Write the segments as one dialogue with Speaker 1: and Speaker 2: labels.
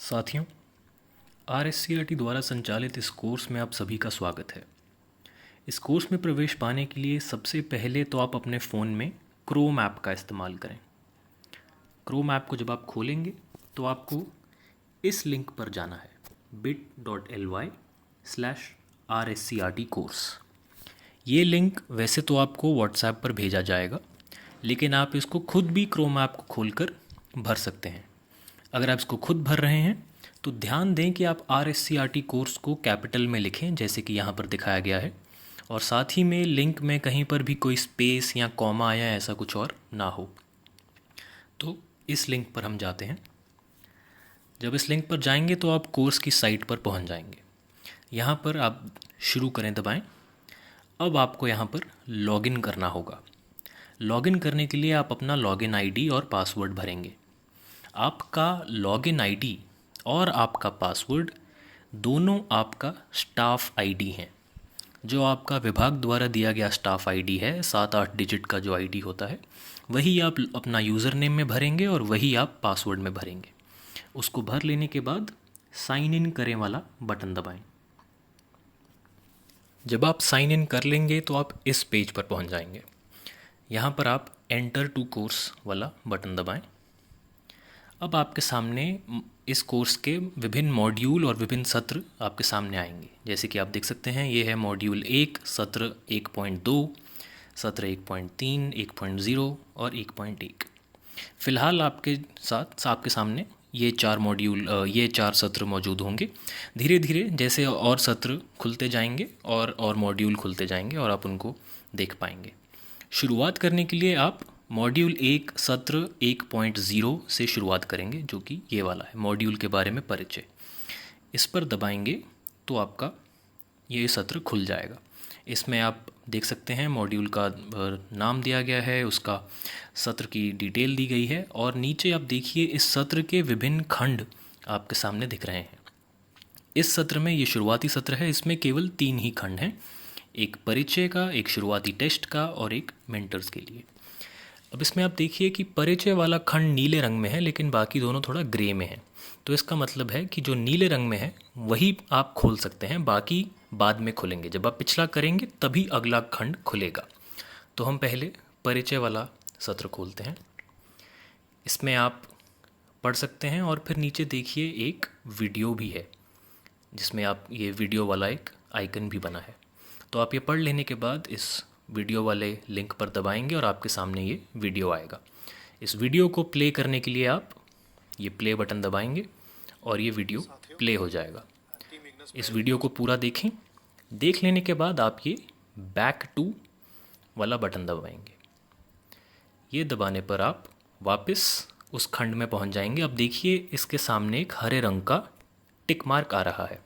Speaker 1: साथियों, RSCRT द्वारा संचालित इस कोर्स में आप सभी का स्वागत है। इस कोर्स में प्रवेश पाने के लिए सबसे पहले तो आप अपने फ़ोन में क्रोम ऐप का इस्तेमाल करें। क्रोम ऐप को जब आप खोलेंगे तो आपको इस लिंक पर जाना है bit.ly/RSCRT कोर्स। ये लिंक वैसे तो आपको व्हाट्सएप पर भेजा जाएगा, लेकिन आप इसको खुद भी क्रोम ऐप को खोलकर भर सकते हैं। अगर आप इसको खुद भर रहे हैं तो ध्यान दें कि आप RSCRT कोर्स को कैपिटल में लिखें, जैसे कि यहाँ पर दिखाया गया है, और साथ ही में लिंक में कहीं पर भी कोई स्पेस या कॉमा या ऐसा कुछ और ना हो। तो इस लिंक पर हम जाते हैं। जब इस लिंक पर जाएंगे तो आप कोर्स की साइट पर पहुँच जाएंगे। यहाँ पर आप शुरू करें दबाएं। अब आपको यहाँ पर लॉगिन करना होगा। लॉगिन करने के लिए आप अपना लॉगिन आईडी और पासवर्ड भरेंगे। आपका लॉगिन आईडी और आपका पासवर्ड दोनों आपका स्टाफ आईडी हैं। जो आपका विभाग द्वारा दिया गया स्टाफ आईडी है, 7-8 डिजिट का जो आईडी होता है, वही आप अपना यूज़र नेम में भरेंगे और वही आप पासवर्ड में भरेंगे। उसको भर लेने के बाद साइन इन करें वाला बटन दबाएं। जब आप साइन इन कर लेंगे तो आप इस पेज पर पहुंच जाएंगे। यहाँ पर आप एंटर टू कोर्स वाला बटन दबाएं। अब आपके सामने इस कोर्स के विभिन्न मॉड्यूल और विभिन्न सत्र आपके सामने आएंगे। जैसे कि आप देख सकते हैं, ये है मॉड्यूल 1, सत्र 1.2, सत्र 1.3, 1.0 और 1.1। फ़िलहाल आपके सामने ये 4 सत्र मौजूद होंगे। धीरे धीरे जैसे और सत्र खुलते जाएंगे और मॉड्यूल खुलते जाएंगे और आप उनको देख पाएंगे। शुरुआत करने के लिए आप मॉड्यूल 1 सत्र 1.0 से शुरुआत करेंगे, जो कि ये वाला है, मॉड्यूल के बारे में परिचय। इस पर दबाएंगे तो आपका ये सत्र खुल जाएगा। इसमें आप देख सकते हैं मॉड्यूल का नाम दिया गया है, उसका सत्र की डिटेल दी गई है, और नीचे आप देखिए इस सत्र के विभिन्न खंड आपके सामने दिख रहे हैं। इस सत्र में ये शुरुआती सत्र है, इसमें केवल 3 ही खंड हैं, एक परिचय का, एक शुरुआती टेस्ट का और एक मेंटर्स के लिए। अब इसमें आप देखिए कि परिचय वाला खंड नीले रंग में है, लेकिन बाकी दोनों थोड़ा ग्रे में है। तो इसका मतलब है कि जो नीले रंग में है वही आप खोल सकते हैं, बाकी बाद में खुलेंगे। जब आप पिछला करेंगे तभी अगला खंड खुलेगा। तो हम पहले परिचय वाला सत्र खोलते हैं। इसमें आप पढ़ सकते हैं और फिर नीचे देखिए एक वीडियो भी है, जिसमें आप ये वीडियो वाला एक आइकन भी बना है। तो आप ये पढ़ लेने के बाद इस वीडियो वाले लिंक पर दबाएंगे और आपके सामने ये वीडियो आएगा। इस वीडियो को प्ले करने के लिए आप ये प्ले बटन दबाएंगे और ये वीडियो प्ले हो जाएगा। इस वीडियो को पूरा देखें। देख लेने के बाद आप ये बैक टू वाला बटन दबाएंगे। ये दबाने पर आप वापस उस खंड में पहुंच जाएंगे। अब देखिए इसके सामने एक हरे रंग का टिक मार्क आ रहा है।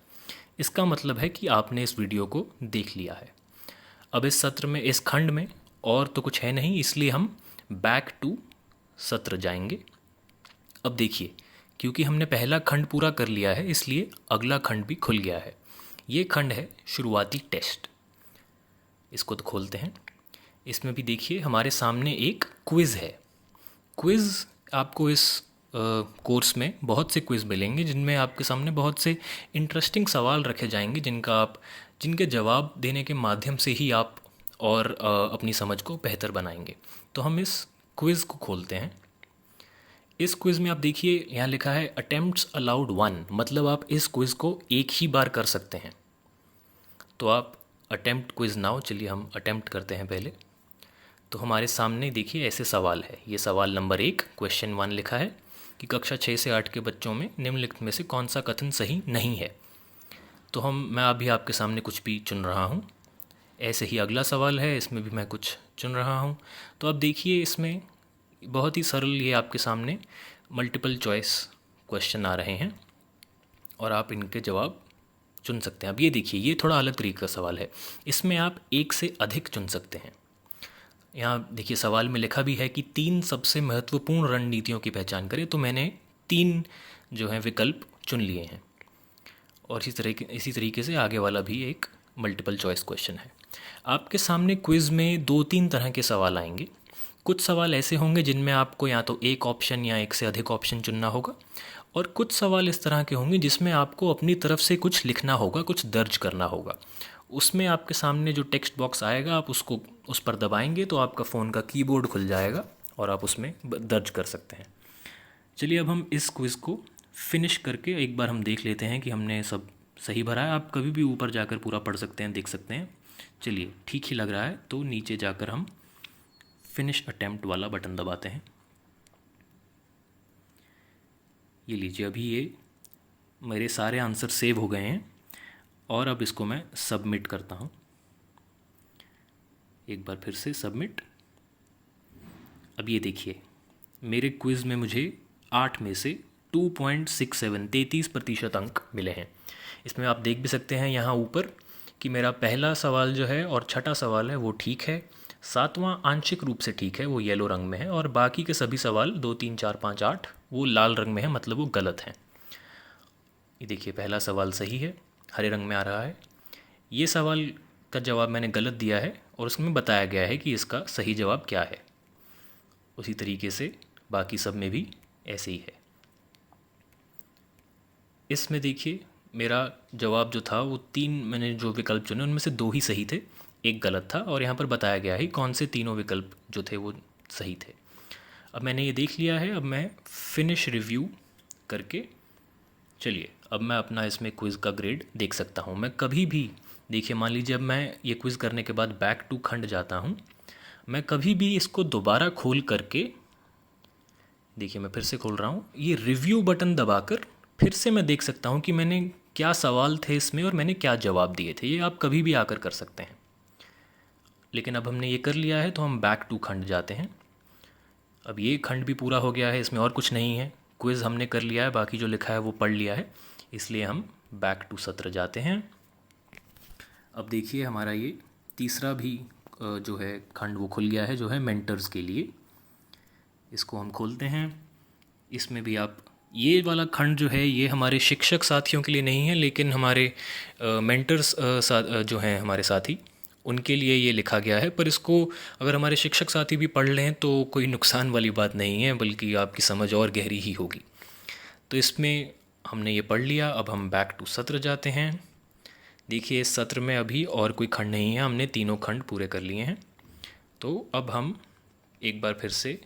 Speaker 1: इसका मतलब है कि आपने इस वीडियो को देख लिया है। अब इस सत्र में, इस खंड में और तो कुछ है नहीं, इसलिए हम बैक टू सत्र जाएंगे। अब देखिए, क्योंकि हमने पहला खंड पूरा कर लिया है, इसलिए अगला खंड भी खुल गया है। ये खंड है शुरुआती टेस्ट। इसको तो खोलते हैं। इसमें भी देखिए हमारे सामने एक क्विज़ है। क्विज़ आपको इस कोर्स में बहुत से क्विज़ मिलेंगे, जिनमें आपके सामने बहुत से इंटरेस्टिंग सवाल रखे जाएंगे, जिनके जवाब देने के माध्यम से ही आप और अपनी समझ को बेहतर बनाएंगे। तो हम इस क्विज़ को खोलते हैं। इस क्विज़ में आप देखिए यहाँ लिखा है अटेम्प्ट्स अलाउड 1, मतलब आप इस क्विज़ को एक ही बार कर सकते हैं। तो आप अटेम्प्ट क्विज़ नाउ, चलिए हम अटेम्प्ट करते हैं पहले। तो हमारे सामने देखिए ऐसे सवाल है। ये सवाल नंबर 1, क्वेश्चन 1 लिखा है कि कक्षा 6 से 8 के बच्चों में निम्नलिखित में से कौन सा कथन सही नहीं है। तो मैं अभी आपके सामने कुछ भी चुन रहा हूँ। ऐसे ही अगला सवाल है, इसमें भी मैं कुछ चुन रहा हूँ। तो अब देखिए इसमें बहुत ही सरल, ये आपके सामने मल्टीपल चॉइस क्वेश्चन आ रहे हैं और आप इनके जवाब चुन सकते हैं। अब ये देखिए, ये थोड़ा अलग तरीके का सवाल है। इसमें आप एक से अधिक चुन सकते हैं। यहाँ देखिए सवाल में लिखा भी है कि 3 सबसे महत्वपूर्ण रणनीतियों की पहचान करें। तो मैंने 3 जो हैं विकल्प चुन लिए हैं। और इसी तरीके से आगे वाला भी एक मल्टीपल चॉइस क्वेश्चन है। आपके सामने क्विज़ में 2-3 तरह के सवाल आएंगे। कुछ सवाल ऐसे होंगे जिनमें आपको या तो एक ऑप्शन या एक से अधिक ऑप्शन चुनना होगा, और कुछ सवाल इस तरह के होंगे जिसमें आपको अपनी तरफ से कुछ लिखना होगा, कुछ दर्ज करना होगा। उसमें आपके सामने जो टेक्स्ट बॉक्स आएगा आप उसको उस पर दबाएंगे तो आपका फ़ोन का कीबोर्ड खुल जाएगा और आप उसमें दर्ज कर सकते हैं। चलिए अब हम इस क्विज़ को फिनिश करके एक बार हम देख लेते हैं कि हमने सब सही भरा है। आप कभी भी ऊपर जाकर पूरा पढ़ सकते हैं, देख सकते हैं। चलिए ठीक ही लग रहा है तो नीचे जाकर हम फिनिश अटेम्प्ट वाला बटन दबाते हैं। ये लीजिए, अभी ये मेरे सारे आंसर सेव हो गए हैं और अब इसको मैं सबमिट करता हूँ। एक बार फिर से सबमिट। अब ये देखिए मेरे क्विज़ में मुझे 8 में से 2.67 33% अंक मिले हैं। इसमें आप देख भी सकते हैं यहाँ ऊपर कि मेरा पहला सवाल जो है और छठा सवाल है वो ठीक है, सातवां आंशिक रूप से ठीक है, वो येलो रंग में है, और बाकी के सभी सवाल 2 3 4 5 8 वो लाल रंग में है, मतलब वो गलत हैं। ये देखिए पहला सवाल सही है, हरे रंग में आ रहा है। ये सवाल का जवाब मैंने गलत दिया है और उसमें बताया गया है कि इसका सही जवाब क्या है। उसी तरीके से बाकी सब में भी ऐसे ही है। इसमें देखिए मेरा जवाब जो था वो 3, मैंने जो विकल्प चुने उनमें से 2 ही सही थे, एक गलत था, और यहाँ पर बताया गया है कौन से तीनों विकल्प जो थे वो सही थे। अब मैंने ये देख लिया है, अब मैं फिनिश रिव्यू करके, चलिए अब मैं अपना इसमें क्विज़ का ग्रेड देख सकता हूँ। मैं कभी भी, देखिए मान लीजिए अब मैं ये क्विज़ करने के बाद बैक टू खंड जाता हूँ, मैं कभी भी इसको दोबारा खोल करके, देखिए मैं फिर से खोल रहा हूँ, ये रिव्यू बटन दबाकर फिर से मैं देख सकता हूँ कि मैंने क्या सवाल थे इसमें और मैंने क्या जवाब दिए थे। ये आप कभी भी आकर कर सकते हैं। लेकिन अब हमने ये कर लिया है तो हम बैक टू खंड जाते हैं। अब ये खंड भी पूरा हो गया है, इसमें और कुछ नहीं है, क्विज़ हमने कर लिया है, बाकी जो लिखा है वो पढ़ लिया है, इसलिए हम बैक टू सत्र जाते हैं। अब देखिए हमारा ये तीसरा भी जो है खंड वो खुल गया है, जो है मेंटर्स के लिए। इसको हम खोलते हैं। इसमें भी आप, ये वाला खंड जो है ये हमारे शिक्षक साथियों के लिए नहीं है, लेकिन हमारे मेंटर्स जो हैं हमारे साथी, उनके लिए ये लिखा गया है। पर इसको अगर हमारे शिक्षक साथी भी पढ़ लें तो कोई नुकसान वाली बात नहीं है, बल्कि आपकी समझ और गहरी ही होगी। तो इसमें हमने ये पढ़ लिया। अब हम बैक टू सत्र जाते हैं। देखिए इस सत्र में अभी और कोई खंड नहीं है, हमने तीनों खंड पूरे कर लिए हैं। तो अब हम एक बार फिर से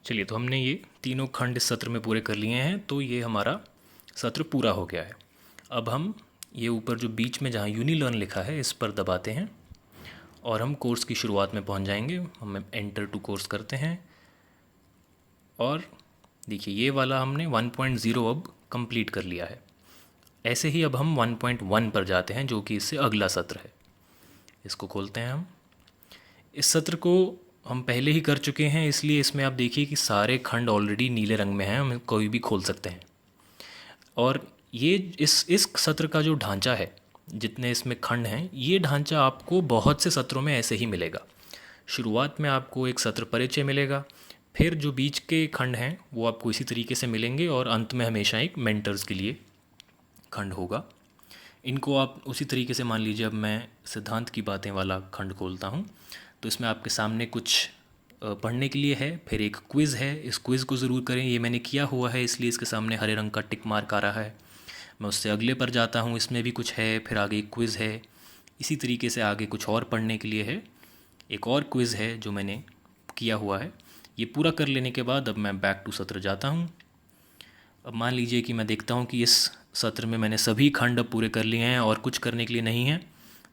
Speaker 1: चलिए, तो हमने ये तीनों खंड इस सत्र में पूरे कर लिए हैं, तो ये हमारा सत्र पूरा हो गया है। अब हम ये ऊपर जो बीच में जहाँ यूनिलर्न लिखा है इस पर दबाते हैं और हम कोर्स की शुरुआत में पहुँच जाएंगे। हम एंटर टू कोर्स करते हैं और देखिए ये वाला हमने 1.0 अब कंप्लीट कर लिया है। ऐसे ही अब हम 1.1 पर जाते हैं, जो कि इससे अगला सत्र है। इसको खोलते हैं हम। इस सत्र को हम पहले ही कर चुके हैं, इसलिए इसमें आप देखिए कि सारे खंड ऑलरेडी नीले रंग में हैं, हम कोई भी खोल सकते हैं। और ये इस सत्र का जो ढांचा है, जितने इसमें खंड हैं, ये ढांचा आपको बहुत से सत्रों में ऐसे ही मिलेगा। शुरुआत में आपको एक सत्र परिचय मिलेगा, फिर जो बीच के खंड हैं वो आपको इसी तरीके से मिलेंगे, और अंत में हमेशा एक मेंटर्स के लिए खंड होगा। इनको आप उसी तरीके से, मान लीजिए अब मैं सिद्धांत की बातें वाला खंड खोलता हूँ, तो इसमें आपके सामने कुछ पढ़ने के लिए है, फिर एक क्विज़ है। इस क्विज़ को ज़रूर करें, ये मैंने किया हुआ है इसलिए इसके सामने हरे रंग का टिक मार्क आ रहा है। मैं उससे अगले पर जाता हूँ, इसमें भी कुछ है, फिर आगे एक क्विज़ है। इसी तरीके से आगे कुछ और पढ़ने के लिए है, एक और क्विज़ है जो मैंने किया हुआ है। ये पूरा कर लेने के बाद अब मैं बैक टू सत्र जाता हूँ। अब मान लीजिए कि मैं देखता हूँ कि इस सत्र में मैंने सभी खंड अब पूरे कर लिए हैं और कुछ करने के लिए नहीं है,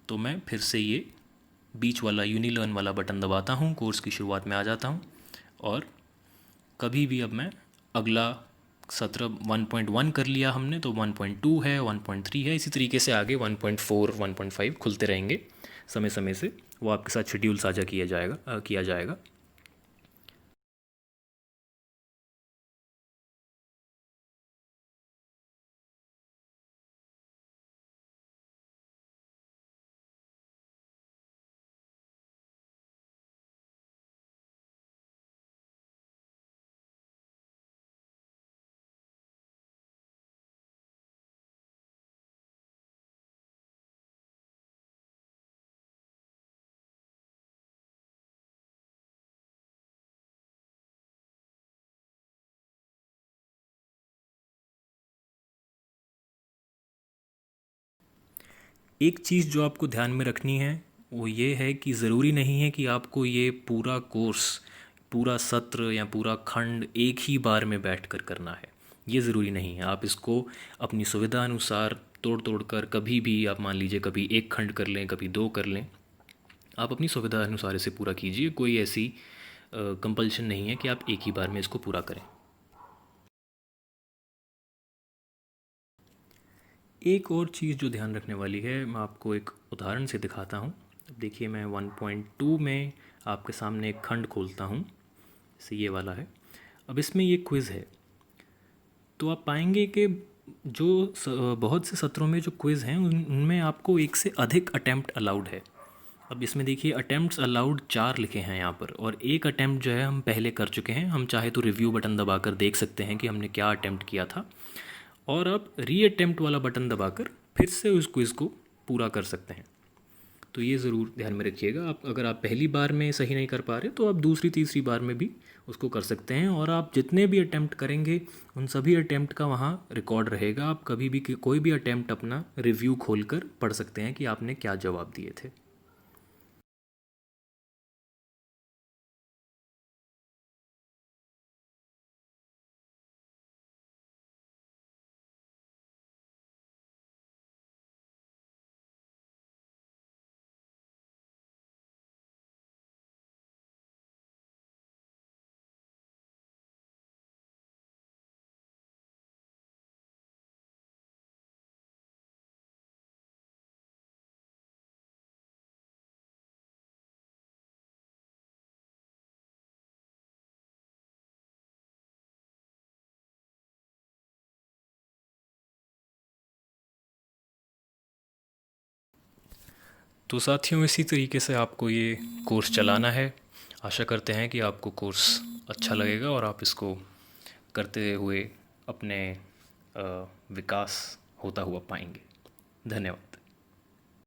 Speaker 1: तो मैं फिर से ये बीच वाला यूनिलर्न वाला बटन दबाता हूँ, कोर्स की शुरुआत में आ जाता हूँ, और कभी भी अब मैं अगला सत्र 1.1 कर लिया हमने, तो 1.2 है, 1.3 है, इसी तरीके से आगे 1.4 1.5 खुलते रहेंगे समय समय से। वो आपके साथ शेड्यूल साझा किया जाएगा। एक चीज़ जो आपको ध्यान में रखनी है वो ये है कि ज़रूरी नहीं है कि आपको ये पूरा कोर्स, पूरा सत्र या पूरा खंड एक ही बार में बैठ कर करना है। ये ज़रूरी नहीं है। आप इसको अपनी सुविधा अनुसार तोड़ तोड़ कर कभी भी, आप मान लीजिए कभी एक खंड कर लें, कभी दो कर लें। आप अपनी सुविधा अनुसार इसे पूरा कीजिए। कोई ऐसी कंपल्शन नहीं है कि आप एक ही बार में इसको पूरा करें। एक और चीज़ जो ध्यान रखने वाली है, मैं आपको एक उदाहरण से दिखाता हूँ। अब देखिए, मैं 1.2 में आपके सामने एक खंड खोलता हूँ, जैसे ये वाला है। अब इसमें ये क्विज़ है, तो आप पाएंगे कि जो बहुत से सत्रों में जो क्विज़ हैं उनमें आपको एक से अधिक अटैम्प्ट अलाउड है। अब इसमें देखिए, अटैम्प्ट्स अलाउड 4 लिखे हैं यहाँ पर, और एक अटैम्प्ट जो है हम पहले कर चुके हैं। हम चाहे तो रिव्यू बटन दबाकर देख सकते हैं कि हमने क्या अटैम्प्ट किया था, और अब री अटैम्प्ट वाला बटन दबाकर फिर से उस क्विज़ को पूरा कर सकते हैं। तो ये ज़रूर ध्यान में रखिएगा। आप अगर आप पहली बार में सही नहीं कर पा रहे तो आप दूसरी तीसरी बार में भी उसको कर सकते हैं, और आप जितने भी अटैम्प्ट करेंगे उन सभी अटैम्प्ट का वहाँ रिकॉर्ड रहेगा। आप कभी भी कोई भी अटैम्प्ट अपना रिव्यू खोलकर पढ़ सकते हैं कि आपने क्या जवाब दिए थे। तो साथियों, इसी तरीके से आपको ये कोर्स चलाना है। आशा करते हैं कि आपको कोर्स अच्छा लगेगा और आप इसको करते हुए अपने विकास होता हुआ पाएंगे। धन्यवाद।